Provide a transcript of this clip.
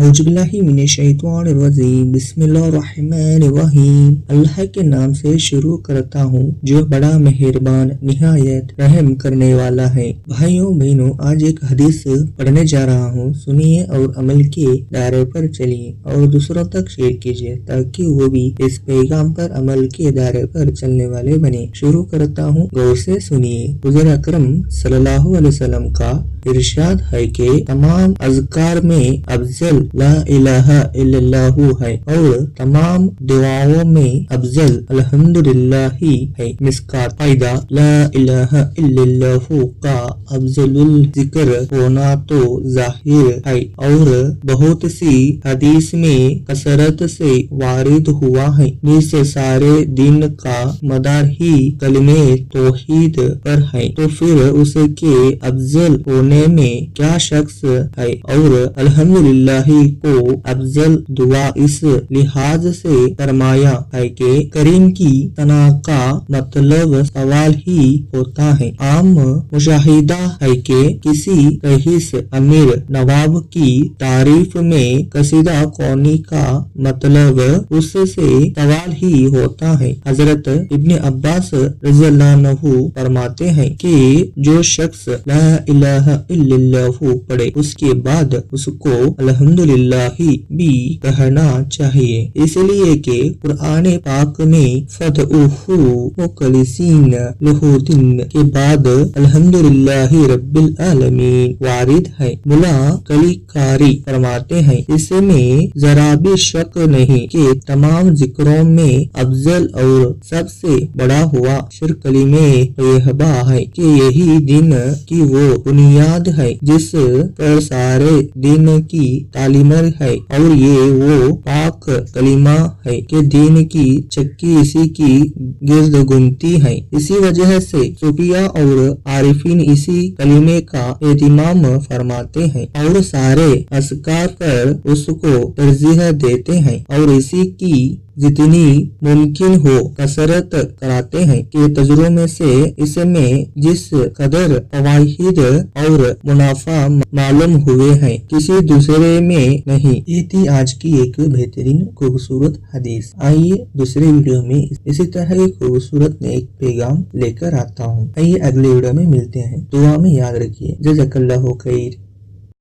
औजुबिल्लाहिमिनश्शैतानिर्रजीम बिस्मिल्लाहिर्रहमानिर्रहीम। अल्लाह के नाम से शुरू करता हूँ जो बड़ा मेहरबान निहायत रहम करने वाला है। भाइयों बहनों, आज एक हदीस पढ़ने जा रहा हूँ। सुनिए और अमल के दायरे पर चलिए और दूसरों तक शेयर कीजिए ताकि वो भी इस पैगाम पर अमल के दायरे पर चलने वाले बने। शुरू करता हूँ, गौर से सुनिए। हुज़ूर अकरम सल्लल्लाहु अलैहि वसल्लम का इरशाद है कि तमाम अज़कार में अफजल ला इलाहा इल्लल्लाहु है और तमाम दुआओं में अफजल अल्हम्दुलिल्लाही है। मिस्कात फायदा, ला इलाहा इल्लल्लाहु का अफजलुल जिक्र होना तो जाहिर है और बहुत सी हदीस में कसरत से वारिद हुआ है। इस सारे दिन का मदार ही कलमे तौहीद पर है, तो फिर उसके अफजल होने में क्या शख्स है। और अल्हम्दुलिल्लाही को अफजल दुआ इस लिहाज से फरमाया है कि करीम की सना का मतलब सवाल ही होता है। आम मुशाहिदा है कि किसी रईस अमीर नवाब की तारीफ में कसीदा कौनी का मतलब उससे सवाल ही होता है। हजरत इब्ने अब्बास रज़ियल्लाहु अन्हु फरमाते हैं कि जो शख्स ला इलाहा इल्लल्लाहु पढ़े उसके बाद उसको अल्हम्दुलिल्लाही भी कहना चाहिए, इसलिए कि कुरान पाक में फदउहु मुखलिसीन लहु दीन के बाद अल्हम्दुलिल्लाही रब्बिल आलमीन वारिद है। मुला कलीकारी फरमाते हैं, इसमें जरा भी शक नहीं कि तमाम जिक्रों में अफजल और सबसे बड़ा हुआ शिर कलीमे तैयबा है कि यही दिन की वो बुनियाद है जिस पर सारे दिन की तालीमर है और ये वो पाक कलीमा है कि दिन की चक्की इसी की गिर्द घूमती है। इसी वजह से सूफिया और आरिफीन इसी कलीमे का एहतिमाम फरमाते हैं और सारे अस्कार पर उसको तरजीह देते हैं और इसी की जितनी मुमकिन हो कसरत कराते हैं कि तजुर्बे से इसमें जिस कदर फवाहिद और मुनाफा मालूम हुए हैं किसी दूसरे में नहीं। ये थी आज की एक बेहतरीन खूबसूरत हदीस। आइए दूसरे वीडियो में इसी तरह एक खूबसूरत एक पैगाम लेकर आता हूँ। आइए अगले वीडियो में मिलते हैं। दुआ में याद रखिए। जज़ाकल्लाहु खैर।